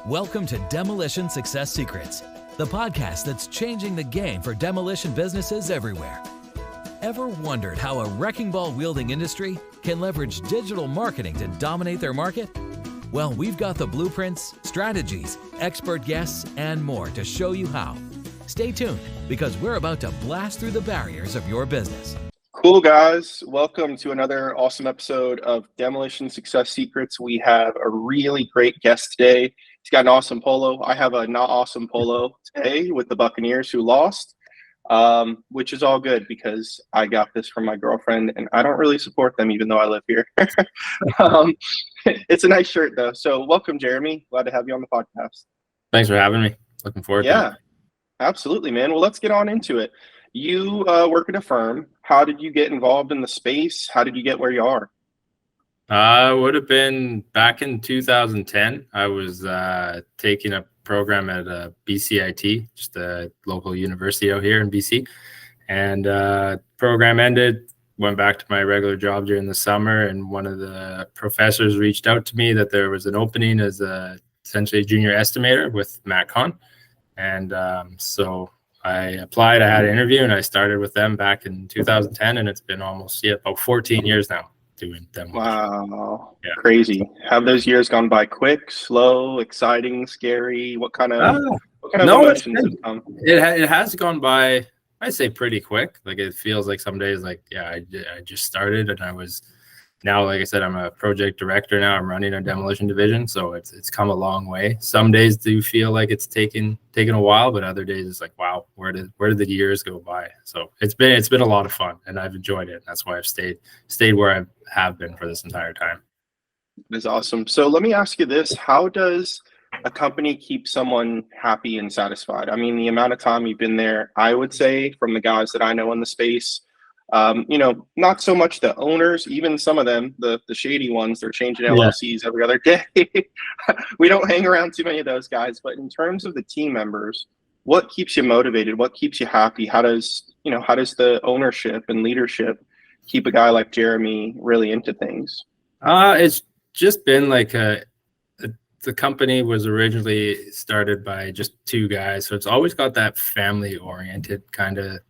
Welcome to Demolition Success Secrets, the podcast that's changing the game for demolition businesses everywhere. Ever wondered how a wrecking ball wielding industry can leverage digital marketing to dominate their market? Well, we've got the blueprints, strategies, expert guests, and more to show you how. Stay tuned, because we're about to blast through the barriers of your business. Cool, guys. Welcome to another awesome episode of Demolition Success Secrets. We have a really great guest today. He's got an awesome polo. I have a not awesome polo today with the Buccaneers who lost, which is all good because I got this from my girlfriend and I don't really support them even though I live here. It's a nice shirt though. So welcome, Jeremy. Glad to have you on the podcast. Thanks for having me. Looking forward to it. Yeah, absolutely, man. Well, let's get on into it. You work at a firm. How did you get involved in the space? How did you get where you are? Would have been back in 2010. I was taking a program at BCIT, just a local university out here in BC. And program ended, went back to my regular job during the summer. And one of the professors reached out to me that there was an opening as essentially a junior estimator with MatCon. And so I applied, I had an interview, and I started with them back in 2010. And it's been almost, about 14 years now. Doing demolition. Wow, yeah. Crazy. Have those years gone by quick, slow, exciting, scary? What kind of emotions have come? It has gone by, I'd say, pretty quick. Like, it feels like some days like, I just started, and I was now, like I said, I'm a project director now. I'm running a demolition division, so it's come a long way. Some days do feel like it's taken a while, but other days it's like, wow, where did the years go by? So it's been a lot of fun, and I've enjoyed it. That's why I've stayed where I have been for this entire time. That's awesome. So let me ask you this: how does a company keep someone happy and satisfied? I mean, the amount of time you've been there, I would say, from the guys that I know in the space. Not so much the owners, even some of them, the shady ones, they're changing LLCs every other day. We don't hang around too many of those guys, but in terms of the team members, what keeps you motivated? What keeps you happy? How does the ownership and leadership keep a guy like Jeremy really into things? It's just been like the company was originally started by just two guys. So it's always got that family oriented kind of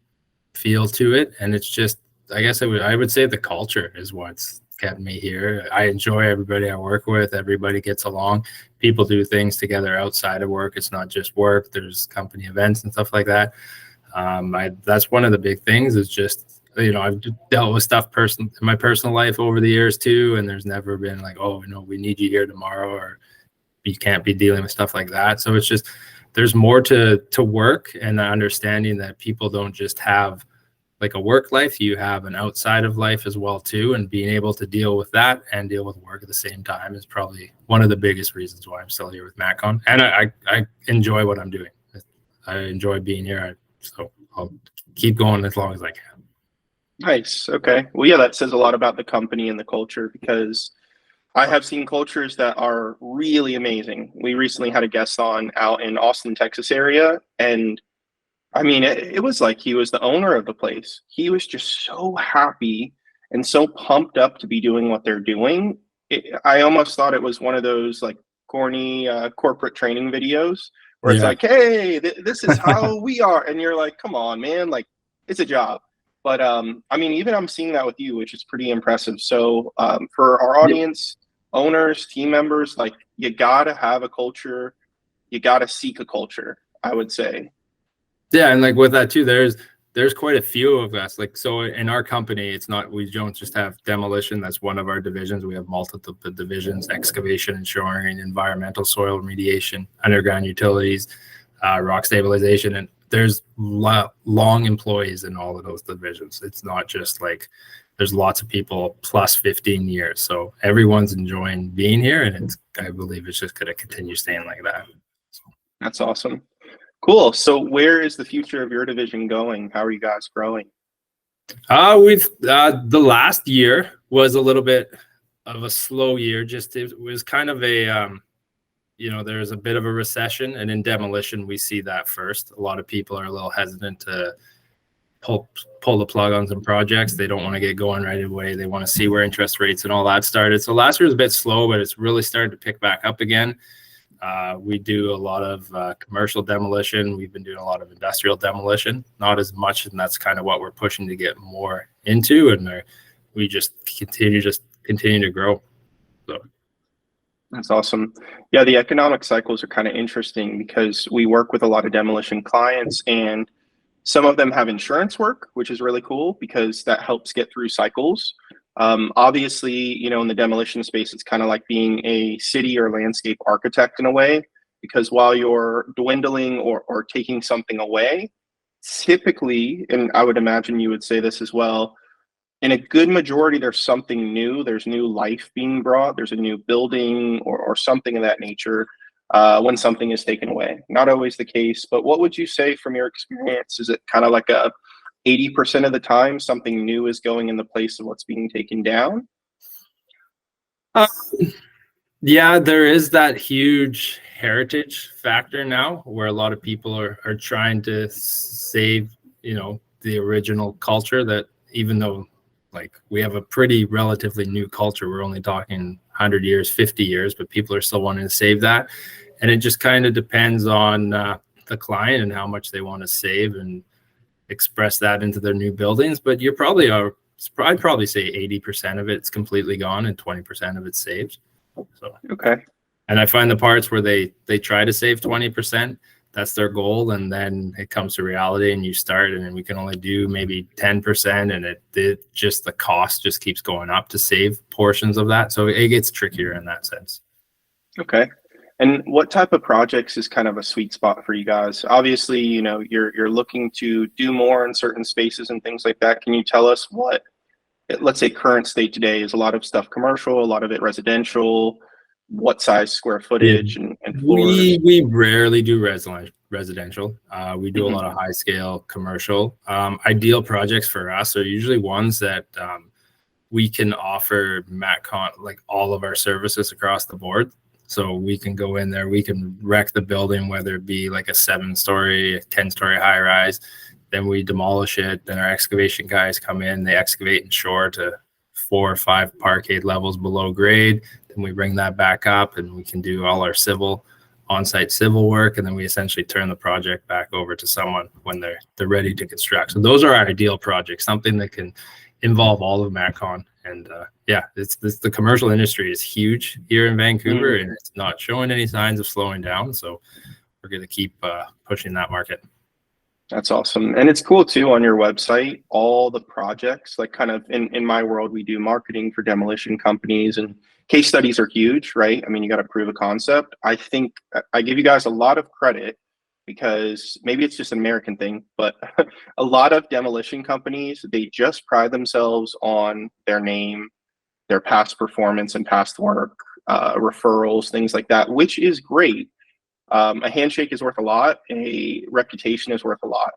feel to it, and it's just, I guess I would say the culture is what's kept me here. I enjoy everybody I work with. Everybody gets along. People do things together outside of work. It's not just work. There's company events and stuff like that. That's one of the big things, is just, I've dealt with stuff in my personal life over the years too, and there's never been like, oh, we need you here tomorrow, or you can't be dealing with stuff like that. So it's just, there's more to work, and the understanding that people don't just have like a work life, you have an outside of life as well too, and being able to deal with that and deal with work at the same time is probably one of the biggest reasons why I'm still here with MatCon. And I enjoy what I'm doing. I enjoy being here, so I'll keep going as long as I can. Nice. Okay. Well, yeah, that says a lot about the company and the culture, because I have seen cultures that are really amazing. We recently had a guest on out in Austin, Texas area, and I mean, it was like he was the owner of the place. He was just so happy and so pumped up to be doing what they're doing. I almost thought it was one of those like corny corporate training videos where it's like, hey, this is how we are. And you're like, come on, man, like, it's a job. But I mean, even I'm seeing that with you, which is pretty impressive. So for our audience, owners, team members, like, you gotta have a culture. You gotta seek a culture, I would say. Yeah, and like with that too, there's quite a few of us. Like, so in our company, we don't just have demolition. That's one of our divisions. We have multiple divisions: excavation and shoring, environmental, soil remediation, underground utilities, rock stabilization, and there's long employees in all of those divisions. It's not just like, there's lots of people plus 15 years. So everyone's enjoying being here, and I believe it's just going to continue staying like that. That's awesome. Cool. So where is the future of your division going? How are you guys growing? The last year was a little bit of a slow year. Just, it was kind of a, there's a bit of a recession, and in demolition, we see that first. A lot of people are a little hesitant to pull the plug on some projects. They don't want to get going right away. They want to see where interest rates and all that started. So last year was a bit slow, but it's really started to pick back up again. We do a lot of commercial demolition. We've been doing a lot of industrial demolition, not as much, and that's kind of what we're pushing to get more into. And we just continue to grow. So that's awesome. Yeah, the economic cycles are kind of interesting because we work with a lot of demolition clients, and some of them have insurance work, which is really cool because that helps get through cycles. Obviously, you know, in the demolition space, it's kind of like being a city or landscape architect in a way, because while you're dwindling or taking something away, typically, and I would imagine you would say this as well, in a good majority, there's something new. There's new life being brought. There's a new building or something of that nature when something is taken away. Not always the case, but what would you say from your experience? Is it kind of like 80% of the time something new is going in the place of what's being taken down? Yeah, there is that huge heritage factor now where a lot of people are trying to save, you know, the original culture, that even though like we have a pretty relatively new culture, we're only talking 100 years, 50 years, but people are still wanting to save that. And it just kind of depends on the client and how much they want to save and express that into their new buildings. But I'd probably say 80% of it's completely gone and 20% of it's saved. So okay. And I find the parts where they try to save 20%, that's their goal, and then it comes to reality and you start, and then we can only do maybe 10%, and it just the cost just keeps going up to save portions of that. So it gets trickier in that sense. Okay. And what type of projects is kind of a sweet spot for you guys? Obviously, you know, you're looking to do more in certain spaces and things like that. Can you tell us what, let's say, current state today? Is a lot of stuff commercial, a lot of it residential? What size square footage and floors? We rarely do residential. We do a lot of high scale commercial. Ideal projects for us are usually ones that we can offer MatCon, like all of our services across the board. So we can go in there, we can wreck the building, whether it be like a 7-story, 10-story high rise. Then we demolish it. Then our excavation guys come in, they excavate and shore to 4 or 5 parkade levels below grade. Then we bring that back up and we can do all our on-site civil work. And then we essentially turn the project back over to someone when they're ready to construct. So those are our ideal projects, something that can involve all of MatCon. And the commercial industry is huge here in Vancouver, and it's not showing any signs of slowing down. So we're going to keep pushing that market. That's awesome. And it's cool too, on your website, all the projects, like kind of in my world, we do marketing for demolition companies, and case studies are huge, right? I mean, you got to prove a concept. I think I give you guys a lot of credit because maybe it's just an American thing, but a lot of demolition companies, they just pride themselves on their name, their past performance and past work, referrals, things like that, which is great. A handshake is worth a lot. A reputation is worth a lot.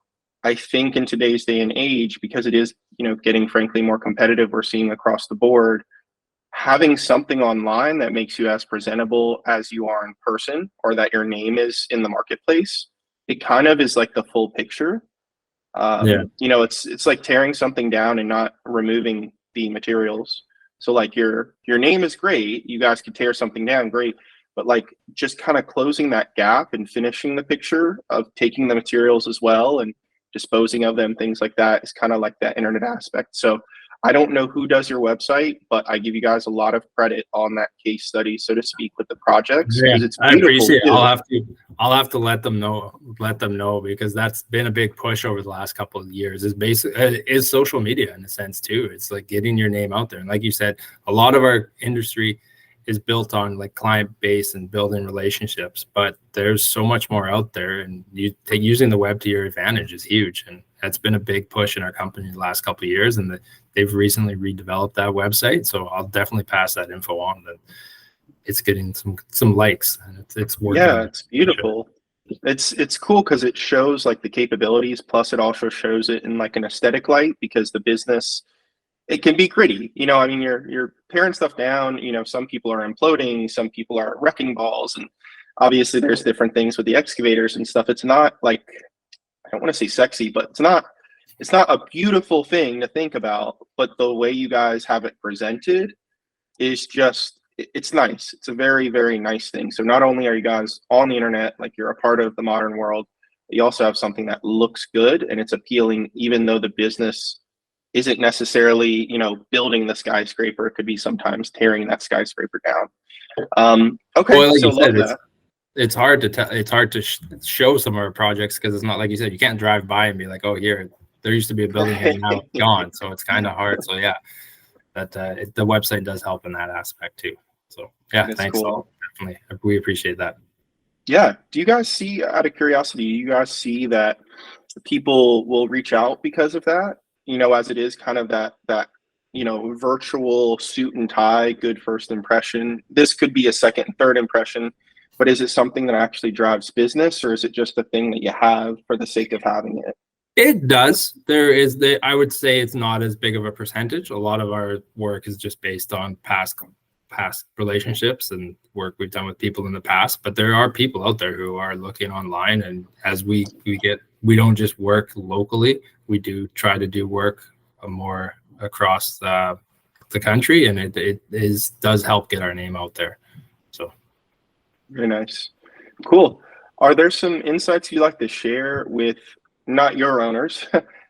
I think in today's day and age, because it is, you know, getting frankly more competitive, we're seeing across the board, having something online that makes you as presentable as you are in person, or that your name is in the marketplace, it kind of is like the full picture. You know, it's like tearing something down and not removing the materials. So like your name is great. You guys could tear something down, great. But like just kind of closing that gap and finishing the picture of taking the materials as well and disposing of them, things like that, is kind of like that internet aspect. So I don't know who does your website, but I give you guys a lot of credit on that case study, so to speak, with the projects. Yeah, it's I appreciate it. I'll have to let them know because that's been a big push over the last couple of years. Is social media in a sense too. It's like getting your name out there. And like you said, a lot of our industry is built on like client base and building relationships, but there's so much more out there, and using the web to your advantage is huge. And that's been a big push in our company the last couple of years, and they've recently redeveloped that website. So I'll definitely pass that info on. That it's getting some likes, and it's working. Yeah, it's beautiful. It's cool because it shows like the capabilities, plus it also shows it in like an aesthetic light, because the business, it can be gritty. You know, I mean, you're tearing stuff down. You know, some people are imploding, some people are wrecking balls, and obviously there's different things with the excavators and stuff. It's not like, I don't want to say sexy, but it's not a beautiful thing to think about. But the way you guys have it presented is just, it's nice. It's a very, very nice thing. So not only are you guys on the internet, like you're a part of the modern world, but you also have something that looks good and it's appealing, even though the business isn't necessarily, building the skyscraper. It could be sometimes tearing that skyscraper down. Okay, Well, like so you said, love that. it's hard to tell. It's hard to show some of our projects because it's not like you said. You can't drive by and be like, "Oh, here, there used to be a building here, now it's gone." So it's kind of hard. So yeah, that the website does help in that aspect too. So yeah, That's thanks. cool. Definitely, we appreciate that. Yeah. Do you guys see, out of curiosity, that people will reach out because of that? As it is kind of that virtual suit and tie, good first impression. This could be a second and third impression, but is it something that actually drives business, or is it just a thing that you have for the sake of having it? It does. I would say it's not as big of a percentage. A lot of our work is just based on past relationships and work we've done with people in the past. But there are people out there who are looking online, and as we don't just work locally. We do try to do work more across the country, and it does help get our name out there. So very nice. Cool. Are there some insights you'd like to share with not your owners,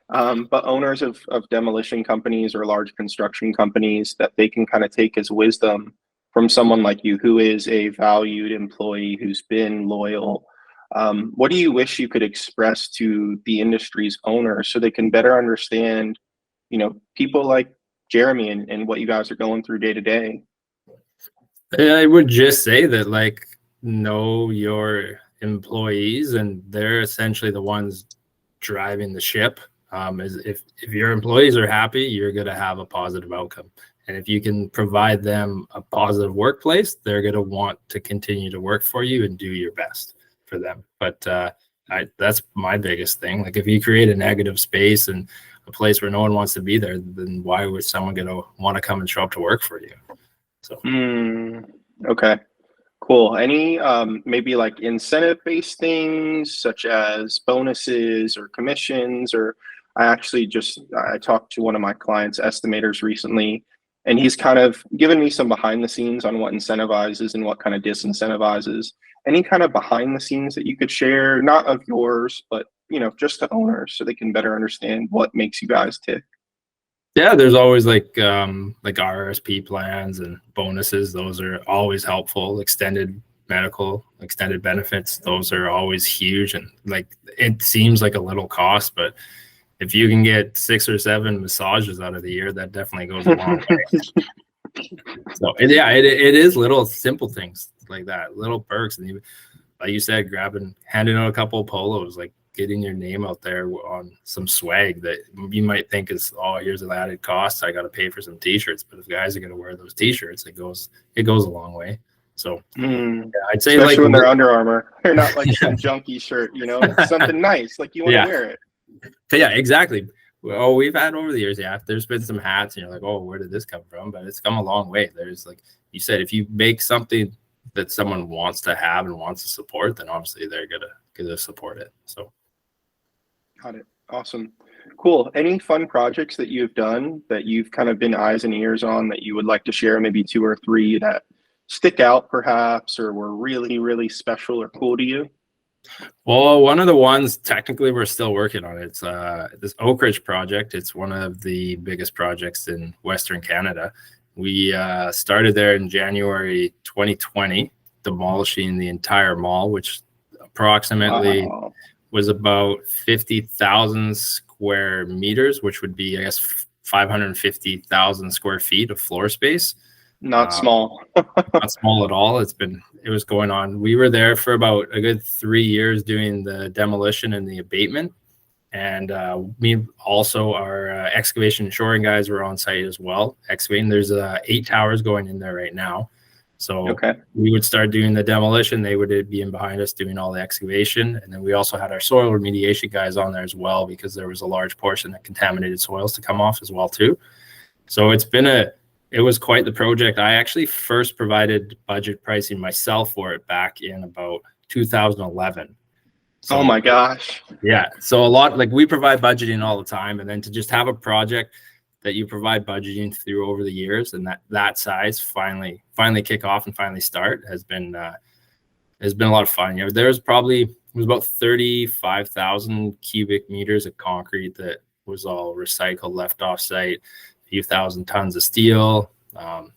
but owners of demolition companies or large construction companies that they can kind of take as wisdom from someone like you, who is a valued employee, who's been loyal? What do you wish you could express to the industry's owners so they can better understand, people like Jeremy and what you guys are going through day to day? I would just say that, like, know your employees, and they're essentially the ones driving the ship. If your employees are happy, you're going to have a positive outcome. And if you can provide them a positive workplace, they're going to want to continue to work for you and do your best for them. But that's my biggest thing. Like, if you create a negative space and a place where no one wants to be there, then why would someone going to want to come and show up to work for you? So okay, cool. Any maybe like incentive-based things such as bonuses or commissions? Or I talked to one of my clients estimators recently, and he's kind of given me some behind the scenes on what incentivizes and what kind of disincentivizes. Any kind of behind the scenes that you could share, not of yours, but just to owners, so they can better understand what makes you guys tick? Yeah, there's always like RRSP plans and bonuses. Those are always helpful. Extended medical, extended benefits, those are always huge. And like, it seems like a little cost, but if you can get 6 or 7 massages out of the year, that definitely goes a long way. So it is little simple things like that, little perks. And even, like you said, handing out a couple of polos, like getting your name out there on some swag that you might think is, oh, here's an added cost, I got to pay for some t-shirts. But if guys are going to wear those t-shirts, it goes a long way. So I'd say, especially like, when they're Under Armour, they're not like some junky shirt, something nice, like you want to wear it. Yeah, exactly. Oh, we've had over the years, there's been some hats and you're like, oh, where did this come from? But it's come a long way. There's, like you said, if you make something that someone wants to have and wants to support, then obviously they're gonna support it. So got it. Awesome. Cool. Any fun projects that you've done that you've kind of been eyes and ears on that you would like to share? Maybe 2 or 3 that stick out perhaps, or were really, really special or cool to you? Well, one of the ones technically we're still working on, it's this Oak Ridge project. It's one of the biggest projects in Western Canada. We started there in January 2020, demolishing the entire mall, which approximately was about 50,000 square meters, which would be, I guess, 550,000 square feet of floor space. Not small. Not small at all. It was going on. We were there for about a good 3 years doing the demolition and the abatement. And we also, our excavation and shoring guys were on site as well, excavating. There's 8 towers going in there right now. So we would start doing the demolition. They would be in behind us doing all the excavation. And then we also had our soil remediation guys on there as well, because there was a large portion of contaminated soils to come off as well too. So it was quite the project. I actually first provided budget pricing myself for it back in about 2011. So, oh my gosh. Yeah. So a lot, like, we provide budgeting all the time. And then to just have a project that you provide budgeting through over the years, and that size finally kick off and finally start has been a lot of fun. You know, it was about 35,000 cubic meters of concrete that was all recycled, left off site, a few thousand tons of steel. And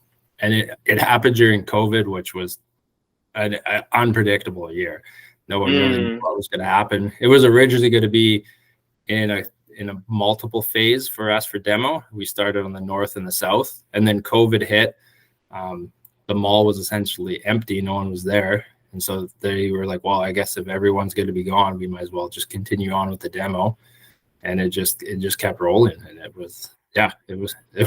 it happened during COVID, which was an unpredictable year. No one really knew what was going to happen. It was originally going to be in a multiple phase for us for demo. We started on the north and the south, and then COVID hit. The mall was essentially empty. No one was there. And so they were like, well, I guess if everyone's going to be gone, we might as well just continue on with the demo. And it just kept rolling. And it was a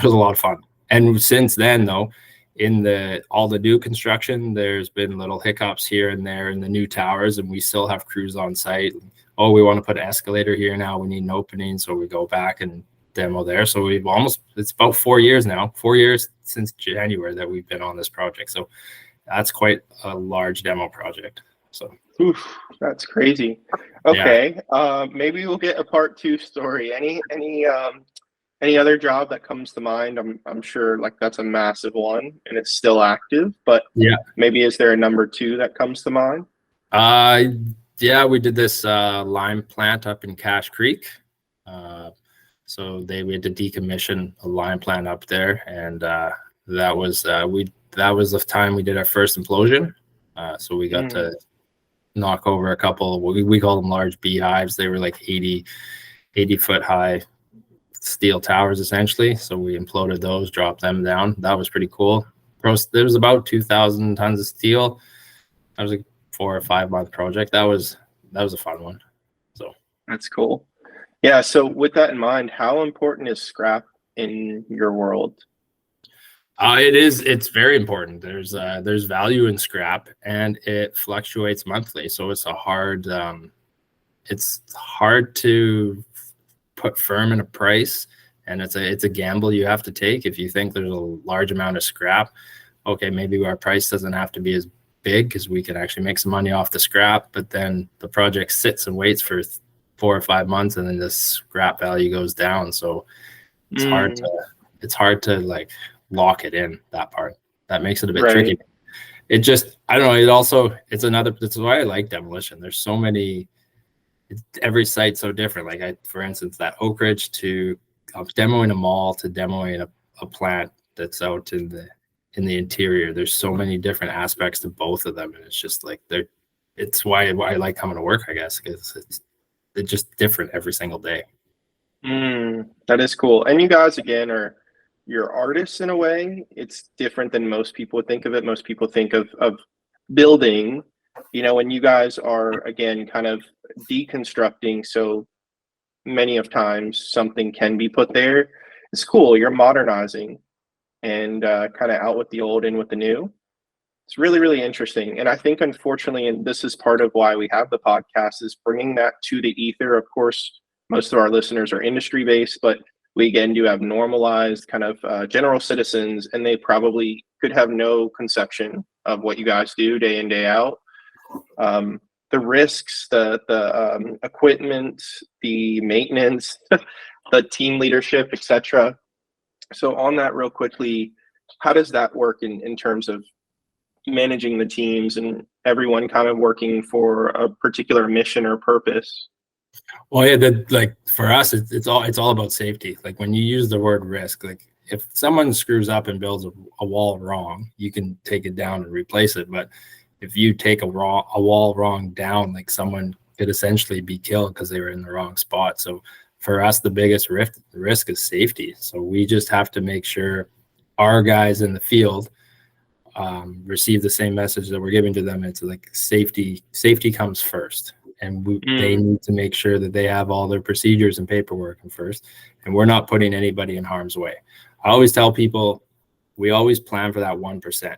lot of fun. And since then, though, in all the new construction, there's been little hiccups here and there in the new towers, and we still have crews on site. Oh, we want to put an escalator here now. We need an opening. So we go back and demo there. So it's about 4 years now, 4 years since January that we've been on this project. So that's quite a large demo project. So oof, that's crazy. Okay. Yeah. Maybe we'll get a part 2 story. Any other job that comes to mind? I'm sure like that's a massive one and it's still active, but yeah, maybe is there a number 2 that comes to mind? Yeah, we did this lime plant up in Cache Creek. So we had to decommission a lime plant up there, and that was the time we did our first implosion. So we got to knock over a couple. We call them large beehives. They were like 80 foot high steel towers essentially. So we imploded those, dropped them down. That was pretty cool. There was about 2,000 tons of steel. That was like 4 or 5 month project. That was a fun one. So that's cool. Yeah. So with that in mind, how important is scrap in your world? It's very important. There's value in scrap, and it fluctuates monthly. So it's hard to put firm in a price, and it's a gamble you have to take. If you think there's a large amount of scrap, okay, maybe our price doesn't have to be as big because we can actually make some money off the scrap, but then the project sits and waits for 4 or 5 months, and then the scrap value goes down. So it's hard to like lock it in. That part that makes it a bit tricky. It just, I don't know. That's why I like demolition. There's so many. Every site's so different. Like for instance, that Oak Ridge to demoing a mall to demoing a plant that's out in the interior. There's so many different aspects to both of them, and it's just like it's why I like coming to work, I guess, because it's just different every single day. That is cool. And you guys again you're artists in a way. It's different than most people would think of it. Most people think of building, when you guys are again kind of deconstructing so many of times something can be put there. It's cool. You're modernizing and kind of out with the old, in with the new. It's really, really interesting. And I think unfortunately, and this is part of why we have the podcast, is bringing that to the ether. Of course, most of our listeners are industry based, but we again do have normalized kind of general citizens, and they probably could have no conception of what you guys do day in, day out. The risks, the equipment, the maintenance, the team leadership, etc. So on that real quickly, how does that work in terms of managing the teams and everyone kind of working for a particular mission or purpose? Well, yeah, like for us, it's all about safety. Like when you use the word risk, like if someone screws up and builds a wall wrong, you can take it down and replace it. But if you take a wall wrong down, like someone could essentially be killed because they were in the wrong spot. So for us, the biggest risk is safety. So we just have to make sure our guys in the field receive the same message that we're giving to them. It's like safety comes first. And they need to make sure that they have all their procedures and paperwork first. And we're not putting anybody in harm's way. I always tell people, we always plan for that 1%.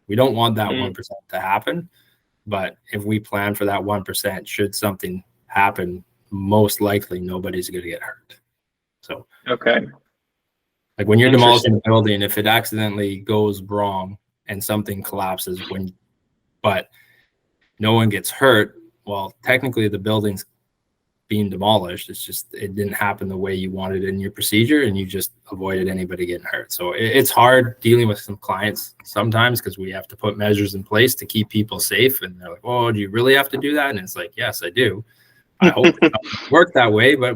We don't want that 1% to happen. But if we plan for that 1%, should something happen, most likely nobody's going to get hurt. So, okay. Like when you're demolishing a building, if it accidentally goes wrong and something collapses, but no one gets hurt, well, technically the building's being demolished. It's just, it didn't happen the way you wanted in your procedure, and you just avoided anybody getting hurt. So it's hard dealing with some clients sometimes, because we have to put measures in place to keep people safe. And they're like, oh, do you really have to do that? And it's like, yes, I do. I hope it doesn't work that way, but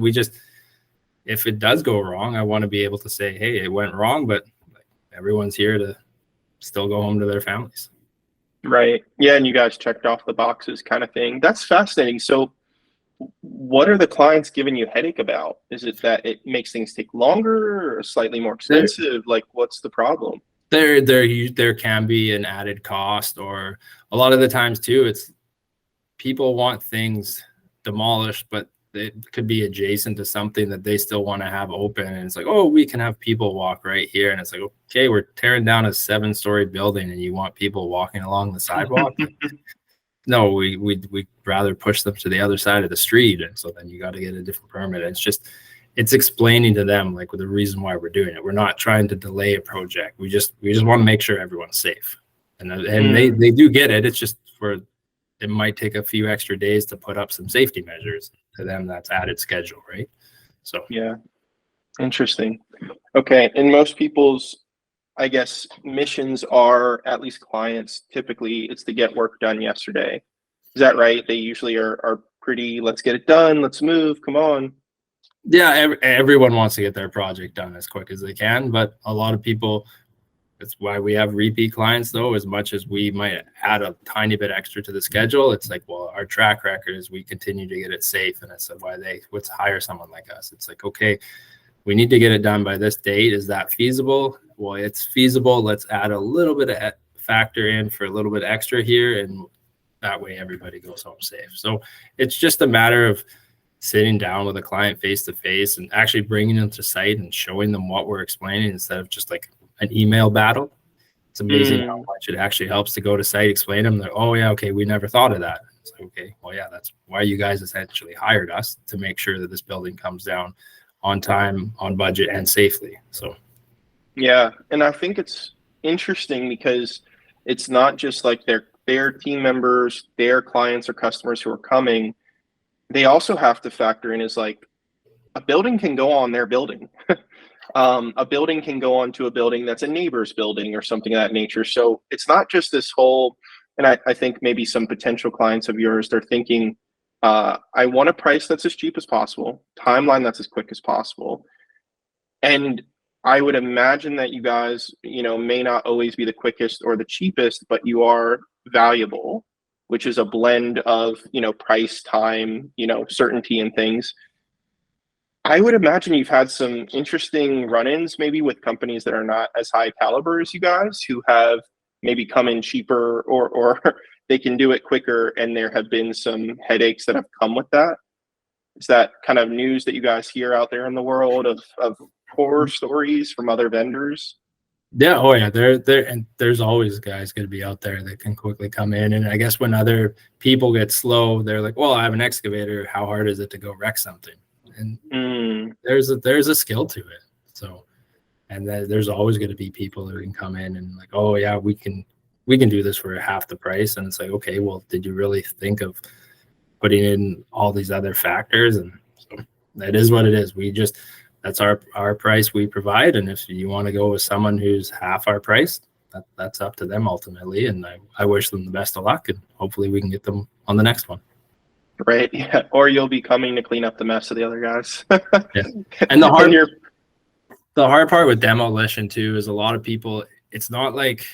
if it does go wrong, I want to be able to say, hey, it went wrong, but everyone's here to still go home to their families. Right. Yeah. And you guys checked off the boxes kind of thing. That's fascinating. So what are the clients giving you a headache about? Is it that it makes things take longer or slightly more expensive? Like, what's the problem? There can be an added cost, or a lot of the times too, it's people want things demolished, but it could be adjacent to something that they still want to have open. And it's like, oh, we can have people walk right here. And it's like, okay, we're tearing down a 7-story building and you want people walking along the sidewalk? No, we'd rather push them to the other side of the street. And so then you got to get a different permit. It's explaining to them like the reason why we're doing it. We're not trying to delay a project. We just want to make sure everyone's safe. And they do get it. It's just it might take a few extra days to put up some safety measures. To them, that's added schedule, right? So yeah, interesting. Okay, and most people's, I guess, missions are, at least clients, typically it's to get work done yesterday. Is that right? They usually are pretty, let's get it done, let's move, come on. Yeah, everyone wants to get their project done as quick as they can, but a lot of people, that's why we have repeat clients though. As much as we might add a tiny bit extra to the schedule, it's like, well, our track record is we continue to get it safe. And it's why they would hire someone like us. It's like, okay, we need to get it done by this date. Is that feasible? Well, it's feasible. Let's add a little bit of factor in for a little bit extra here. And that way everybody goes home safe. So it's just a matter of sitting down with a client face to face and actually bringing them to site and showing them what we're explaining, instead of just like an email battle. It's amazing how much it actually helps to go to site, explain them that, oh yeah, okay, we never thought of that. It's like, okay, well, yeah, that's why you guys essentially hired us, to make sure that this building comes down on time, on budget, and safely. So yeah, and I think it's interesting because it's not just like their team members, their clients or customers who are coming. They also have to factor in is like, a building can go on their building. A building can go on to a building that's a neighbor's building or something of that nature. So it's not just this whole, and I think maybe some potential clients of yours, they're thinking, I want a price that's as cheap as possible, timeline that's as quick as possible. And I would imagine that you guys, may not always be the quickest or the cheapest, but you are valuable, which is a blend of, price, time, certainty and things. I would imagine you've had some interesting run-ins maybe with companies that are not as high caliber as you guys, who have maybe come in cheaper or they can do it quicker, and there have been some headaches that have come with that. Is that kind of news that you guys hear out there in the world of horror stories from other vendors? Yeah, oh yeah, and there's always guys going to be out there that can quickly come in. And I guess when other people get slow, they're like, well, I have an excavator. How hard is it to go wreck something? And there's a skill to it. So, and there's always going to be people that can come in and like, oh yeah, we can do this for half the price. And it's like, okay, well, did you really think of putting in all these other factors? And so that is what it is. That's our price we provide. And if you want to go with someone who's half our price, that's up to them ultimately. And I wish them the best of luck, and hopefully we can get them on the next one. Right. Yeah. Or you'll be coming to clean up the mess of the other guys. Yeah. And the hard part with demolition too is a lot of people, it's not like,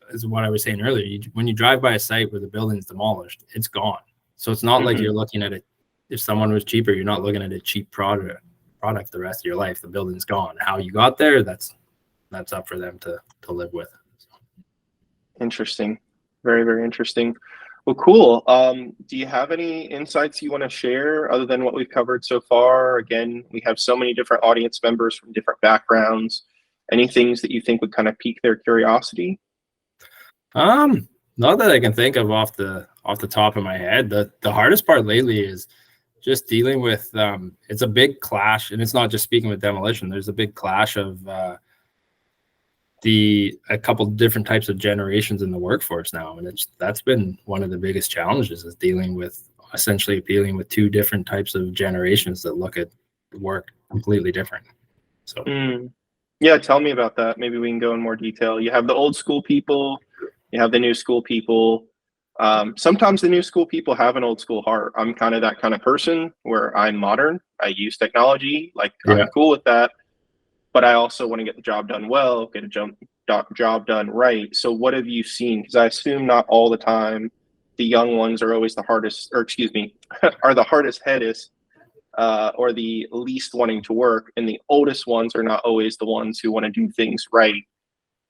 is what I was saying earlier. When you drive by a site where the building's demolished, it's gone. So it's not like you're looking at it. If someone was cheaper, you're not looking at a cheap product the rest of your life. The building's gone. How you got there, that's up for them to live with. So. Interesting. Very, very interesting. Well, cool. Do you have any insights you want to share other than what we've covered so far? Again, we have so many different audience members from different backgrounds. Any things that you think would kind of pique their curiosity? Not that I can think of off the top of my head. The hardest part lately is just dealing with it's a big clash, and it's not just speaking with demolition. There's a big clash of a couple different types of generations in the workforce now, and that's been one of the biggest challenges, is dealing with essentially dealing with two different types of generations that look at work completely different. So yeah, tell me about that. Maybe we can go in more detail. You have the old school people, you have the new school people. Sometimes the new school people have an old school heart. I'm kind of that kind of person where I'm modern. I use technology, like I'm cool with that, but I also want to get the job done well, get a job done right. So what have you seen? Because I assume not all the time the young ones are always the hardest, or excuse me, are the hardest headed, or the least wanting to work, and the oldest ones are not always the ones who want to do things right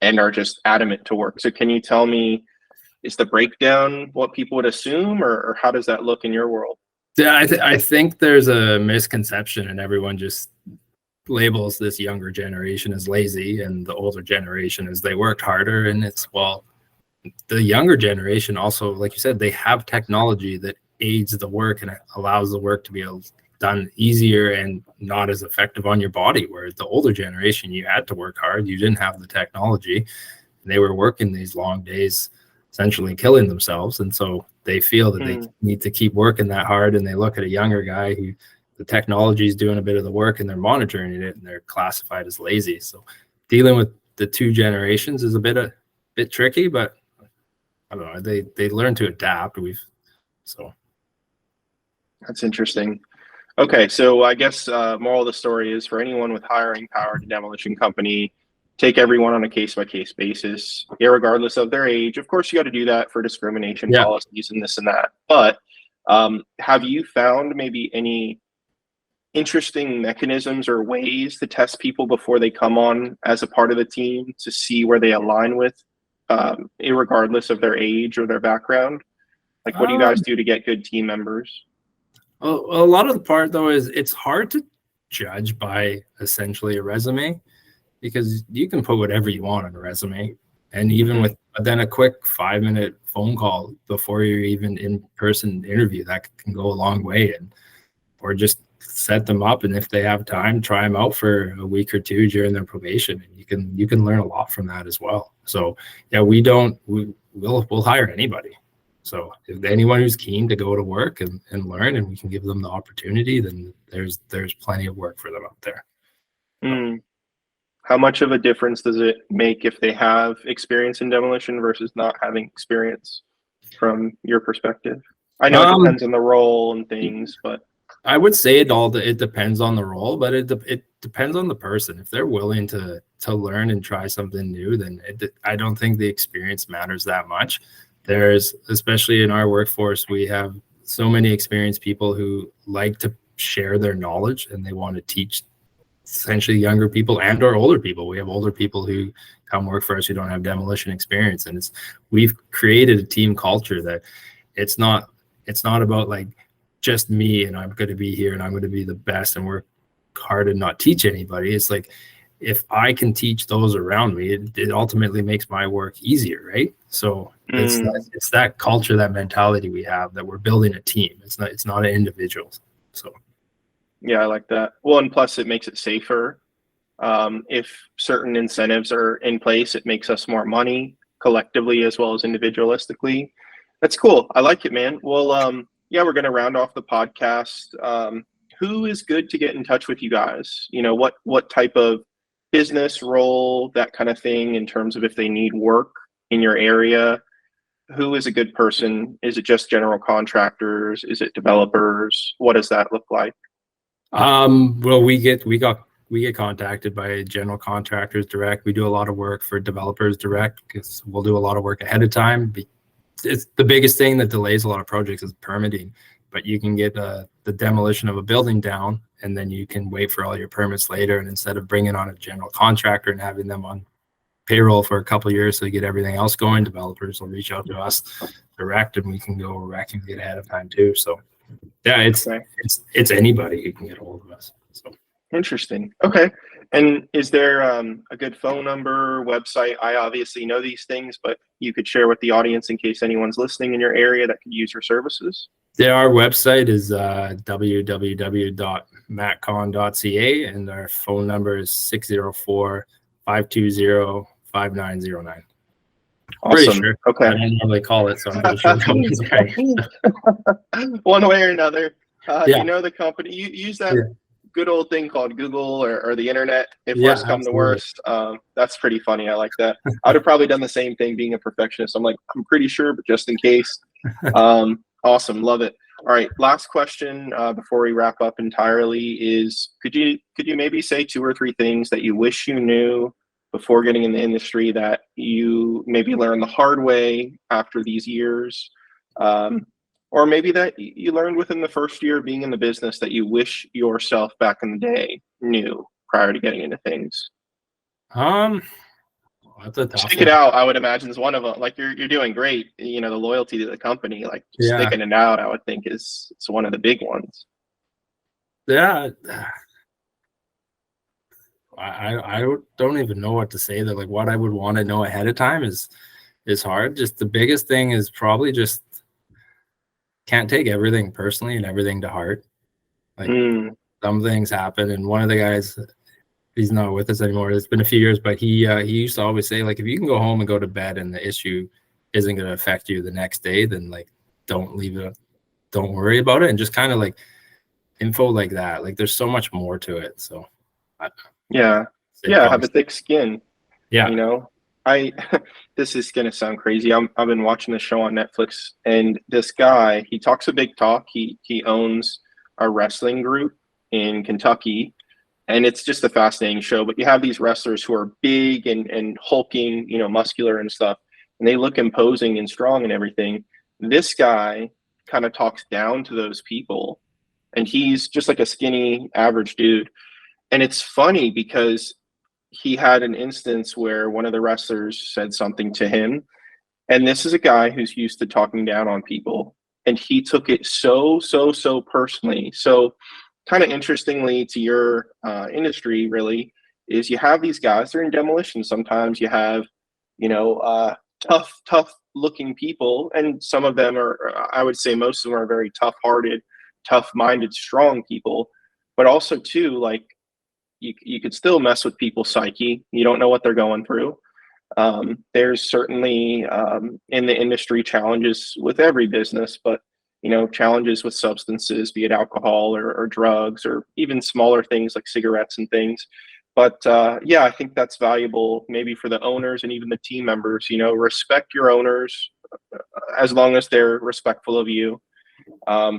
and are just adamant to work. So can you tell me, is the breakdown what people would assume, or how does that look in your world? Yeah, I think there's a misconception, and everyone just labels this younger generation as lazy and the older generation as they worked harder. And it's, well, the younger generation also, like you said, they have technology that aids the work and allows the work to be done easier and not as effective on your body. Whereas the older generation, you had to work hard, you didn't have the technology, and they were working these long days, essentially killing themselves. And so they feel that they need to keep working that hard, and they look at a younger guy who the technology is doing a bit of the work and they're monitoring it, and they're classified as lazy. So dealing with the two generations is a bit tricky, but I don't know, they learn to adapt. So that's interesting. Okay, so I guess moral of the story is, for anyone with hiring power to demolition company, take everyone on a case-by-case basis, irregardless of their age. Of course, you got to do that for discrimination policies and this and that. But have you found maybe any interesting mechanisms or ways to test people before they come on as a part of the team to see where they align with, irregardless of their age or their background? Like, what do you guys do to get good team members? A lot of the part, though, is it's hard to judge by essentially a resume, because you can put whatever you want on a resume. And even with then a quick 5-minute phone call before you're even in-person interview, that can go a long way. Or just set them up, and if they have time, try them out for a week or two during their probation, and you can learn a lot from that as well. So yeah, we'll hire anybody. So if anyone who's keen to go to work and learn, and we can give them the opportunity, then there's plenty of work for them out there. How much of a difference does it make if they have experience in demolition versus not having experience, from your perspective? I know it depends on the role and things, but I would say it depends on the role, but it depends on the person. If they're willing to learn and try something new, then I don't think the experience matters that much. Especially in our workforce, we have so many experienced people who like to share their knowledge, and they want to teach essentially younger people and or older people. We have older people who come work for us who don't have demolition experience, and we've created a team culture that it's not about like just me and I'm going to be here and I'm going to be the best and work hard and not teach anybody. It's like, if I can teach those around me, it ultimately makes my work easier, right? So it's that culture, that mentality we have, that we're building a team. It's not an individual. So yeah, I like that. Well, and plus it makes it safer. If certain incentives are in place, it makes us more money collectively as well as individualistically. That's cool. I like it, man. Well, yeah, we're going to round off the podcast. Who is good to get in touch with you guys? You know, what type of business role, that kind of thing, in terms of if they need work in your area? Who is a good person? Is it just general contractors? Is it developers? What does that look like? Well, we get contacted by general contractors direct. We do a lot of work for developers direct, because we'll do a lot of work ahead of time. It's the biggest thing that delays a lot of projects is permitting. But you can get the demolition of a building down, and then you can wait for all your permits later. And instead of bringing on a general contractor and having them on payroll for a couple of years to get everything else going, developers will reach out to us direct, and we can go wreck and get ahead of time too. So yeah, it's anybody who can get a hold of us. So interesting. Okay. And is there a good phone number, website? I obviously know these things, but you could share with the audience in case anyone's listening in your area that could use your services. Yeah, our website is www.matcon.ca, and our phone number is 604-520-5909. Pretty Awesome. sure. Okay. I don't normally call it, so I'm pretty sure company's right. One way or another. Yeah. You know the company. You use that Yeah. good old thing called Google or the internet. If Yeah, worse come to worst, that's pretty funny. I like that. I would have probably done the same thing being a perfectionist. I'm like, I'm pretty sure, but just in case. Awesome. Love it. All right. Last question before we wrap up entirely is could you maybe say 2 or 3 things that you wish you knew before getting in the industry that you maybe learned the hard way after these years? Or maybe that you learned within the first year of being in the business that you wish yourself back in the day knew prior to getting into things? That's a tough Stick one. it out, I would imagine, is one of them. Like you're doing great. You know, the loyalty to the company, like Yeah. sticking it out, I would think it's one of the big ones. Yeah. I don't even know what to say there. Like what I would want to know ahead of time is hard. Just the biggest thing is probably just can't take everything personally and everything to heart. Like some things happen, and one of the guys, he's not with us anymore. It's been a few years, but he used to always say, like, if you can go home and go to bed and the issue isn't going to affect you the next day, then like don't leave it, don't worry about it, and just kind of like info like that. Like there's so much more to it. So have a thick skin. Yeah, you know, this is gonna sound crazy. I've been watching the show on Netflix, and this guy, he talks a big talk. He owns a wrestling group in Kentucky, and it's just a fascinating show. But you have these wrestlers who are big and hulking, you know, muscular and stuff, and they look imposing and strong and everything. This guy kind of talks down to those people, and he's just like a skinny, average dude. And it's funny because he had an instance where one of the wrestlers said something to him, and this is a guy who's used to talking down on people, and he took it so personally. So kind of interestingly to your industry really is you have these guys, they're in demolition. Sometimes you have, you know, tough looking people, and some of them are, I would say most of them are very tough-hearted, tough-minded, strong people, but also too, like, you could still mess with people's psyche. You don't know what they're going through. There's certainly in the industry challenges with every business, but you know, challenges with substances, be it alcohol or drugs, or even smaller things like cigarettes and things. But yeah, I think that's valuable maybe for the owners and even the team members. You know, respect your owners as long as they're respectful of you.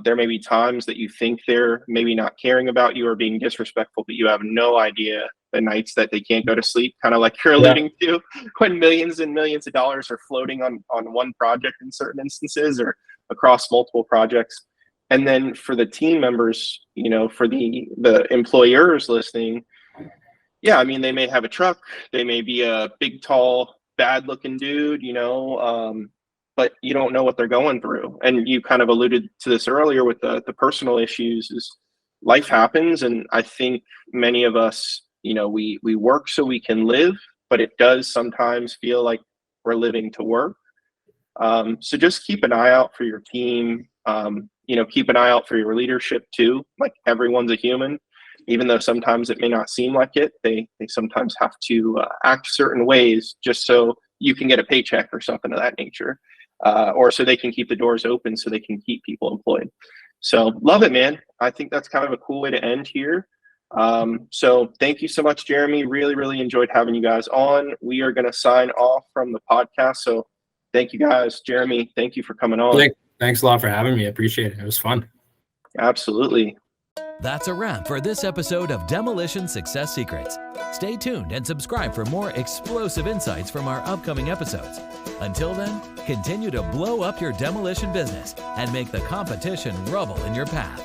There may be times that you think they're maybe not caring about you or being disrespectful, but you have no idea the nights that they can't go to sleep, kind of like you're alluding to, when millions and millions of dollars are floating on one project in certain instances or across multiple projects. And then for the team members, you know, for the employers listening, yeah, I mean, they may have a truck, they may be a big, tall, bad looking dude, you know, but you don't know what they're going through. And you kind of alluded to this earlier with the personal issues. Is life happens, and I think many of us, you know, we work so we can live, but it does sometimes feel like we're living to work. So just keep an eye out for your team. You know, keep an eye out for your leadership too. Like, everyone's a human, even though sometimes it may not seem like it. They sometimes have to act certain ways just so you can get a paycheck or something of that nature. Or so they can keep the doors open so they can keep people employed. So love it, man. I think that's kind of a cool way to end here. So thank you so much, Jeremy. Really enjoyed having you guys on. We are going to sign off from the podcast. So thank you guys. Jeremy, thank you for coming on. Thanks a lot for having me. I appreciate it. It was fun. Absolutely. That's a wrap for this episode of Demolition Success Secrets. Stay tuned and subscribe for more explosive insights from our upcoming episodes. Until then, continue to blow up your demolition business and make the competition rubble in your path.